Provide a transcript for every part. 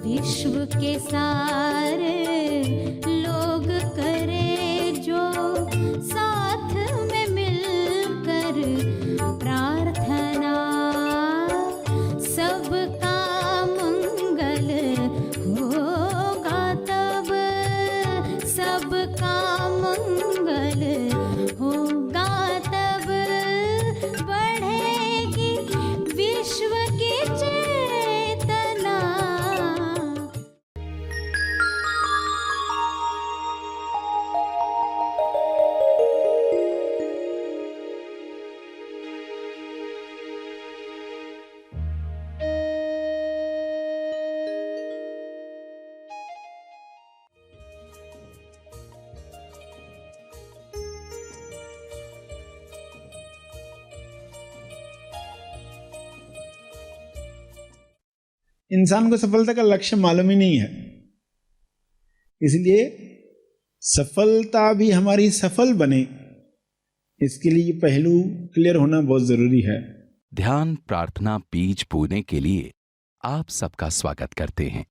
विश्व के सारे लोग करे जो साथ में मिलकर प्रार्थना, सबका मंगल होगा तब, सबका मंगल होगा तब, बढ़ेगी विश्व की चेतना। इंसान को सफलता का लक्ष्य मालूम ही नहीं है, इसलिए सफलता भी हमारी सफल बने, इसके लिए ये पहलू क्लियर होना बहुत जरूरी है। ध्यान प्रार्थना बीज बोने के लिए आप सबका स्वागत करते हैं।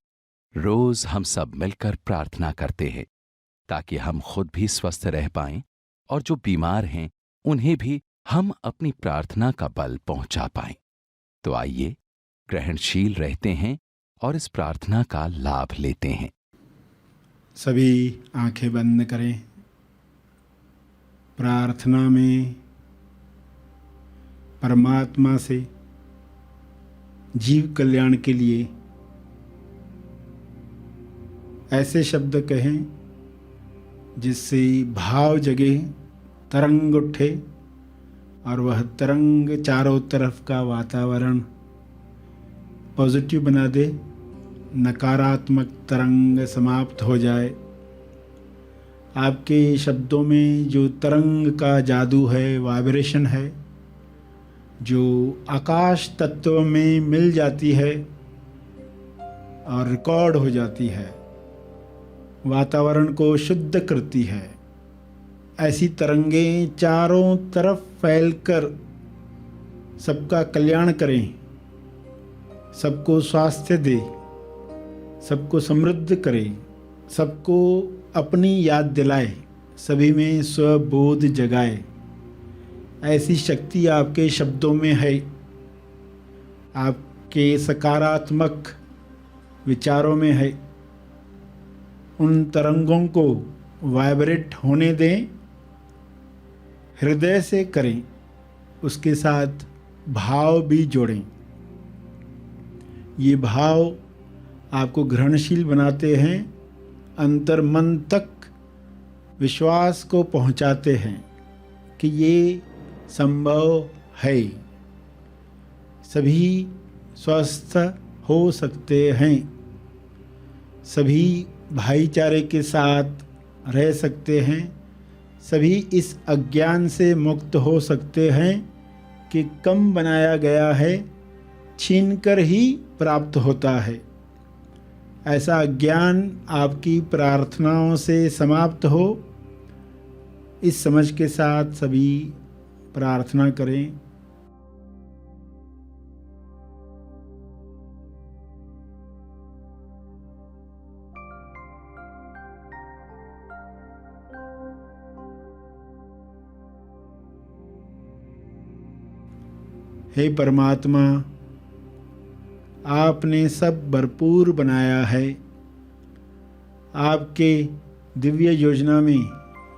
रोज हम सब मिलकर प्रार्थना करते हैं ताकि हम खुद भी स्वस्थ रह पाएं और जो बीमार हैं उन्हें भी हम अपनी प्रार्थना का बल पहुंचा पाएं। तो आइए ग्रहणशील रहते हैं और इस प्रार्थना का लाभ लेते हैं। सभी आंखें बंद करें। प्रार्थना में परमात्मा से जीव कल्याण के लिए ऐसे शब्द कहें जिससे भाव जगे, तरंग उठे और वह तरंग चारों तरफ का वातावरण पॉजिटिव बना दे, नकारात्मक तरंग समाप्त हो जाए। आपके शब्दों में जो तरंग का जादू है, वाइब्रेशन है, जो आकाश तत्व में मिल जाती है और रिकॉर्ड हो जाती है, वातावरण को शुद्ध करती है, ऐसी तरंगें चारों तरफ फैलकर सबका कल्याण करें, सबको स्वास्थ्य दे, सबको समृद्ध करे, सबको अपनी याद दिलाए, सभी में स्वबोध जगाए। ऐसी शक्ति आपके शब्दों में है। आपके सकारात्मक विचारों में है। उन तरंगों को वाइब्रेट होने दें, हृदय से करें, उसके साथ भाव भी जोड़ें। ये भाव आपको ग्रहणशील बनाते हैं, अंतर मन तक विश्वास को पहुंचाते हैं कि ये संभव है, सभी स्वस्थ हो सकते हैं, सभी भाईचारे के साथ रह सकते हैं, सभी इस अज्ञान से मुक्त हो सकते हैं कि कम बनाया गया है छीनकर ही प्राप्त होता है। ऐसा ज्ञान आपकी प्रार्थनाओं से समाप्त हो, इस समझ के साथ सभी प्रार्थना करें। हे परमात्मा, आपने सब भरपूर बनाया है। आपके दिव्य योजना में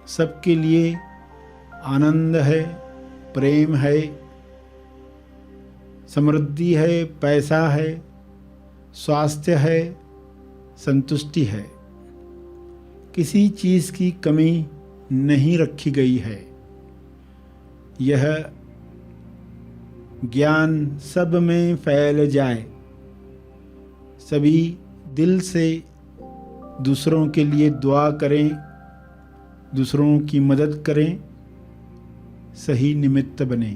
सबके लिए आनंद है, प्रेम है, समृद्धि है, पैसा है, स्वास्थ्य है, संतुष्टि है। किसी चीज़ की कमी नहीं रखी गई है। यह ज्ञान सब में फैल जाए, सभी दिल से दूसरों के लिए दुआ करें, दूसरों की मदद करें, सही निमित्त बने।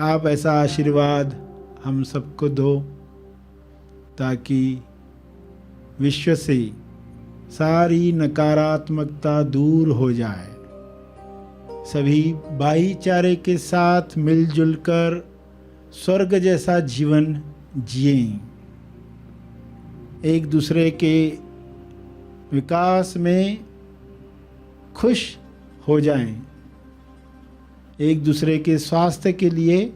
आप ऐसा आशीर्वाद हम सबको दो ताकि विश्व से सारी नकारात्मकता दूर हो जाए। सभी भाईचारे के साथ मिलजुल कर स्वर्ग जैसा जीवन जिएं। एक दूसरे के विकास में खुश हो जाएं। एक दूसरे के स्वास्थ्य के लिए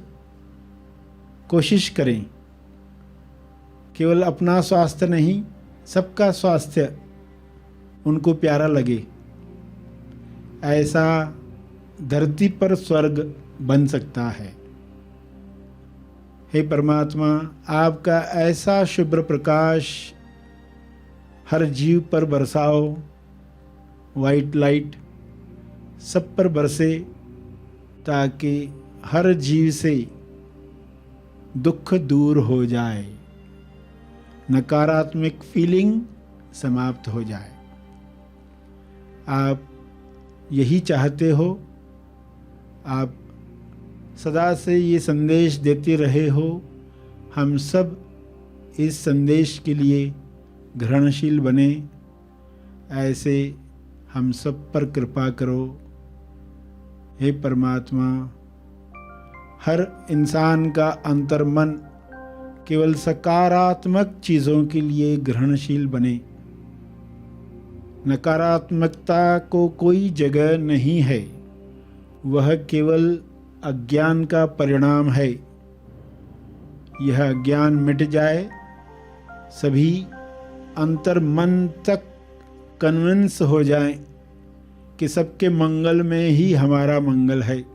कोशिश करें। केवल अपना स्वास्थ्य नहीं, सबका स्वास्थ्य उनको प्यारा लगे। ऐसा धरती पर स्वर्ग बन सकता है। हे परमात्मा, आपका ऐसा शुभ्र प्रकाश हर जीव पर बरसाओ। वाइट लाइट सब पर बरसे, ताकि हर जीव से दुख दूर हो जाए, नकारात्मक फीलिंग समाप्त हो जाए। आप यही चाहते हो। आप सदा से ये संदेश देते रहे हो। हम सब इस संदेश के लिए ग्रहणशील बने। ऐसे हम सब पर कृपा करो। हे परमात्मा, हर इंसान का अंतर्मन केवल सकारात्मक चीज़ों के लिए ग्रहणशील बने। नकारात्मकता को कोई जगह नहीं है। वह केवल अज्ञान का परिणाम है। यह अज्ञान मिट जाए, सभी अंतर्मन तक कन्विंस हो जाएं कि सबके मंगल में ही हमारा मंगल है।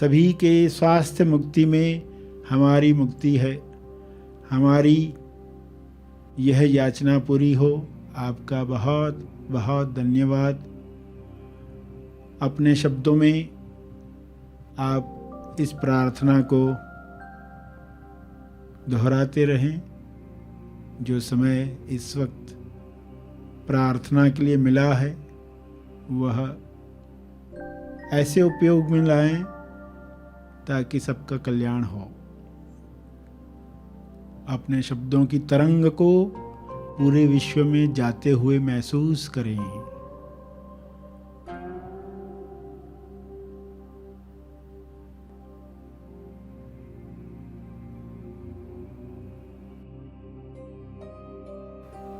सभी के स्वास्थ्य मुक्ति में हमारी मुक्ति है। हमारी यह याचना पूरी हो। आपका बहुत बहुत धन्यवाद। अपने शब्दों में आप इस प्रार्थना को दोहराते रहें। जो समय इस वक्त प्रार्थना के लिए मिला है, वह ऐसे उपयोग में लाएं ताकि सबका कल्याण हो। अपने शब्दों की तरंग को पूरे विश्व में जाते हुए महसूस करें।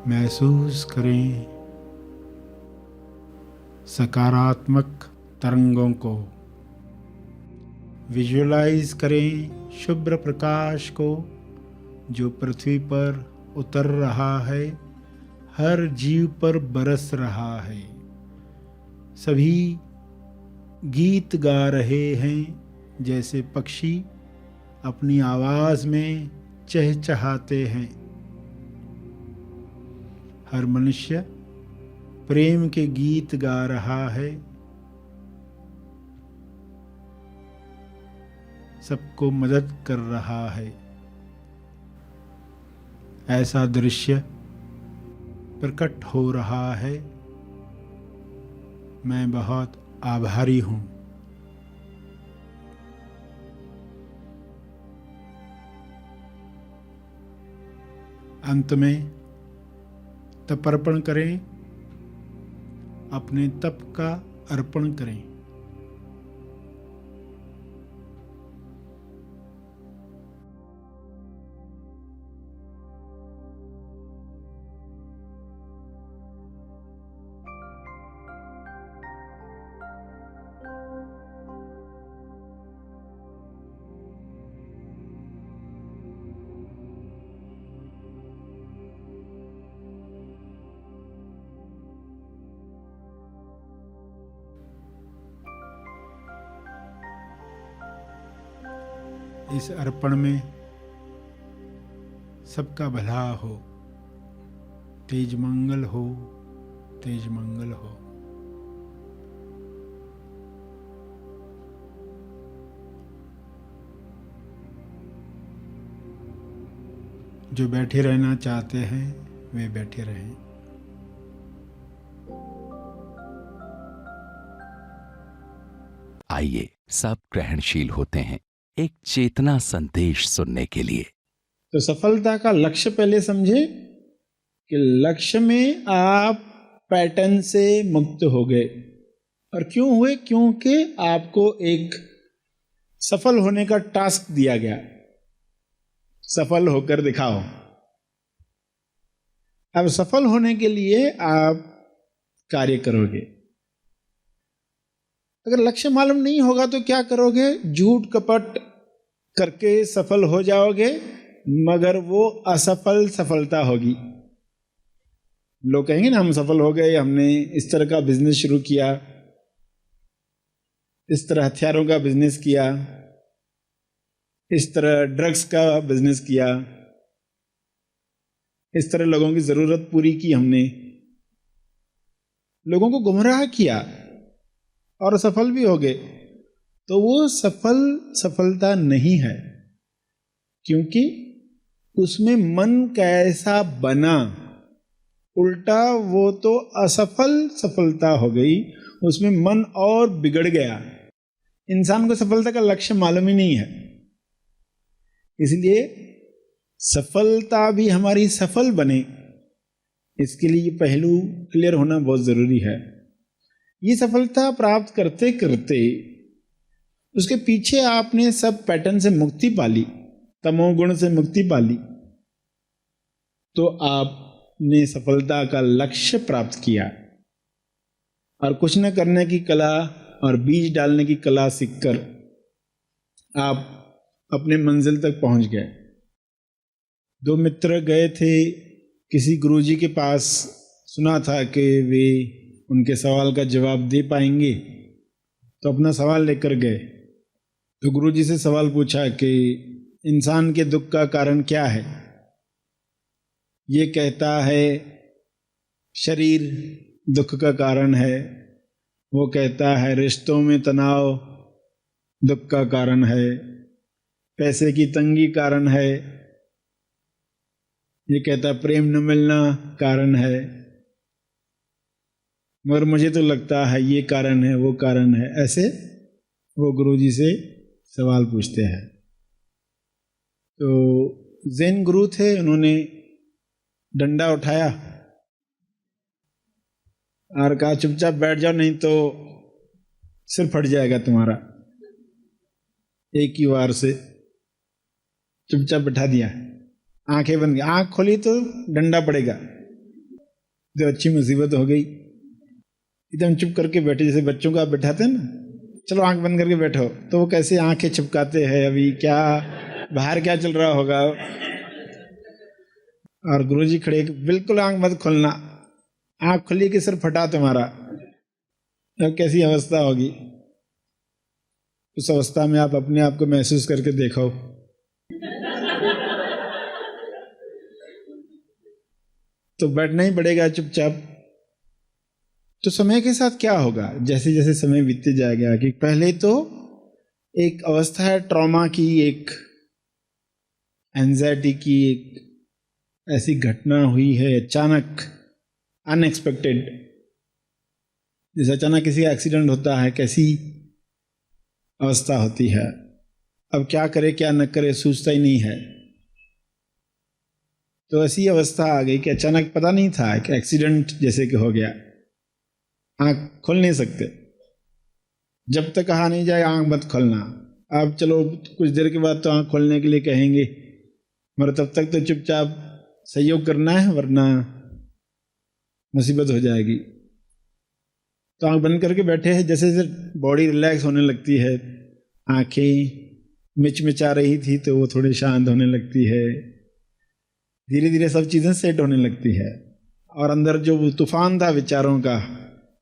महसूस करें सकारात्मक तरंगों को। विजुअलाइज करें शुभ्र प्रकाश को जो पृथ्वी पर उतर रहा है, हर जीव पर बरस रहा है। सभी गीत गा रहे हैं जैसे पक्षी अपनी आवाज़ में चहचहाते हैं। हर मनुष्य प्रेम के गीत गा रहा है। सबको मदद कर रहा है। ऐसा दृश्य प्रकट हो रहा है। मैं बहुत आभारी हूँ। अंत में तप अर्पण करें। अपने तप का अर्पण करें। इस अर्पण में सबका भला हो। तेज मंगल हो, तेज मंगल हो। जो बैठे रहना चाहते हैं वे बैठे रहें। आइए सब ग्रहणशील होते हैं एक चेतना संदेश सुनने के लिए। तो सफलता का लक्ष्य पहले समझे कि लक्ष्य में आप पैटर्न से मुक्त हो गए। और क्यों हुए? क्योंकि आपको एक सफल होने का टास्क दिया गया, सफल होकर दिखाओ। अब सफल होने के लिए आप कार्य करोगे। अगर लक्ष्य मालूम नहीं होगा तो क्या करोगे? झूठ कपट करके सफल हो जाओगे, मगर वो असफल सफलता होगी। लोग कहेंगे ना हम सफल हो गए, हमने इस तरह का बिजनेस शुरू किया, इस तरह हथियारों का बिजनेस किया, इस तरह ड्रग्स का बिजनेस किया, इस तरह लोगों की जरूरत पूरी की, हमने लोगों को गुमराह किया और सफल भी हो गए। तो वो सफलता नहीं है, क्योंकि उसमें मन कैसा बना, उल्टा वो तो असफल सफलता हो गई, उसमें मन और बिगड़ गया। इंसान को सफलता का लक्ष्य मालूम ही नहीं है, इसलिए सफलता भी हमारी सफल बने, इसके लिए ये पहलू क्लियर होना बहुत जरूरी है। ये सफलता प्राप्त करते करते उसके पीछे आपने सब पैटर्न से मुक्ति पाली, तमोगुण से मुक्ति पाली, तो आपने सफलता का लक्ष्य प्राप्त किया। और कुछ न करने की कला और बीज डालने की कला सीखकर आप अपने मंजिल तक पहुंच गए। दो मित्र गए थे किसी गुरुजी के पास, सुना था कि वे उनके सवाल का जवाब दे पाएंगे, तो अपना सवाल लेकर गए। तो गुरुजी से सवाल पूछा कि इंसान के दुख का कारण क्या है? ये कहता है शरीर दुख का कारण है, वो कहता है रिश्तों में तनाव दुख का कारण है, पैसे की तंगी कारण है, ये कहता प्रेम न मिलना कारण है, मगर मुझे तो लगता है ये कारण है, वो कारण है। ऐसे वो गुरुजी से सवाल पूछते हैं। तो ज़ेन गुरु थे, उन्होंने डंडा उठाया और कहा चुपचाप बैठ जाओ, नहीं तो सिर फट जाएगा तुम्हारा। एक ही वार से चुपचाप बैठा दिया, आंखें बंद गई, आंख खोली तो डंडा पड़ेगा। तो अच्छी मुसीबत हो गई, एकदम चुप करके बैठे, जैसे बच्चों को आप बैठाते हैं ना, चलो आंख बंद करके बैठो, तो वो कैसे आंखें चिपकाते हैं, अभी क्या बाहर क्या चल रहा होगा। और गुरुजी खड़े, बिल्कुल आंख मत खोलना, आंख खुली कि सिर फटा तुम्हारा। अब कैसी अवस्था होगी? उस अवस्था में आप अपने आप को महसूस करके देखो। तो बैठना ही पड़ेगा चुपचाप। तो समय के साथ क्या होगा, जैसे जैसे समय बीतते जाएगा, कि पहले तो एक अवस्था है ट्रॉमा की, एक एंजाइटी की, एक ऐसी घटना हुई है अचानक, अनएक्सपेक्टेड, जैसे अचानक किसी का एक्सीडेंट होता है, कैसी अवस्था होती है। अब क्या करे क्या न करे सूझता ही नहीं है। तो ऐसी अवस्था आ गई कि अचानक पता नहीं था कि एक्सीडेंट जैसे कि हो गया, आंख खोल नहीं सकते, जब तक कहा नहीं जाए आंख मत खोलना। अब चलो कुछ देर के बाद तो आंख खोलने के लिए कहेंगे, मगर तब तक तो चुपचाप सहयोग करना है, वरना मुसीबत हो जाएगी। तो आंख बंद करके बैठे हैं, जैसे जैसे बॉडी रिलैक्स होने लगती है, आंखें मिचमिचा रही थी तो वो थोड़ी शांत होने लगती है, धीरे धीरे सब चीज़ें सेट होने लगती है, और अंदर जो तूफान था विचारों का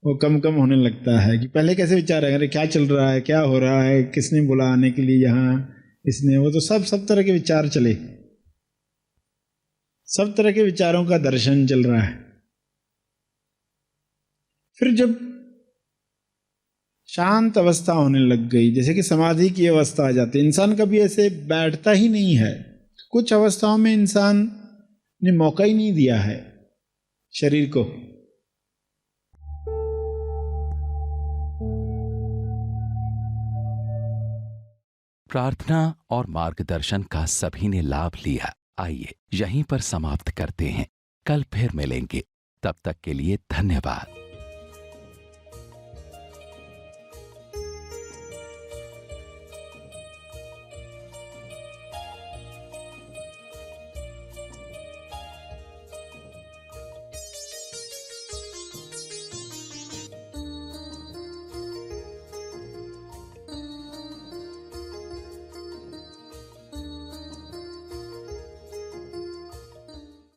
वो कम कम होने लगता है। कि पहले कैसे विचार है, अरे क्या चल रहा है, क्या हो रहा है, किसने बुला आने के लिए यहाँ, इसने वो, तो सब तरह के विचार चले, सब तरह के विचारों का दर्शन चल रहा है। फिर जब शांत अवस्था होने लग गई, जैसे कि समाधि की अवस्था आ जाती है, इंसान कभी ऐसे बैठता ही नहीं है। कुछ अवस्थाओं में इंसान ने मौका ही नहीं दिया है शरीर को। प्रार्थना और मार्गदर्शन का सभी ने लाभ लिया। आइए यहीं पर समाप्त करते हैं। कल फिर मिलेंगे। तब तक के लिए धन्यवाद।